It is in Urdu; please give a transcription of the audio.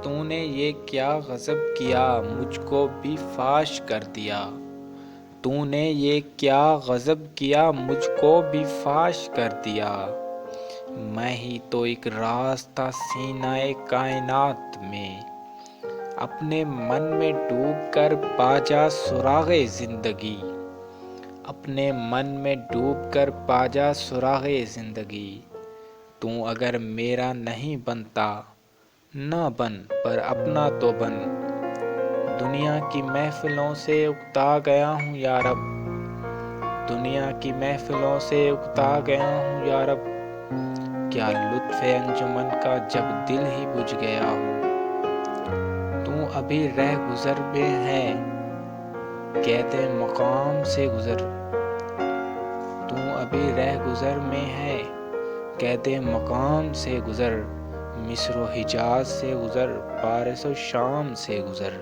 تو نے یہ کیا غضب کیا مجھ کو بھی فاش کر دیا، تو نے یہ کیا غضب کیا مجھ کو بھی فاش کر دیا، میں ہی تو ایک راز تھا سینہ کائنات میں، اپنے من میں ڈوب کر پا جا سراغ زندگی، اپنے من میں ڈوب کر پا جا سراغ زندگی، تو اگر میرا نہیں بنتا نہ بن پر اپنا تو بن، دنیا کی محفلوں سے اکتا گیا ہوں یا رب، دنیا کی محفلوں سے اکتا گیا ہوں یا رب، کیا لطف ہے انجمن کا جب دل ہی بجھ گیا ہو، تو ابھی رہ گزر میں ہے قید مقام سے گزر، تو ابھی رہ گزر میں ہے قید مقام سے گزر، مصر و حجاز سے گزر، فارس و شام سے گزر۔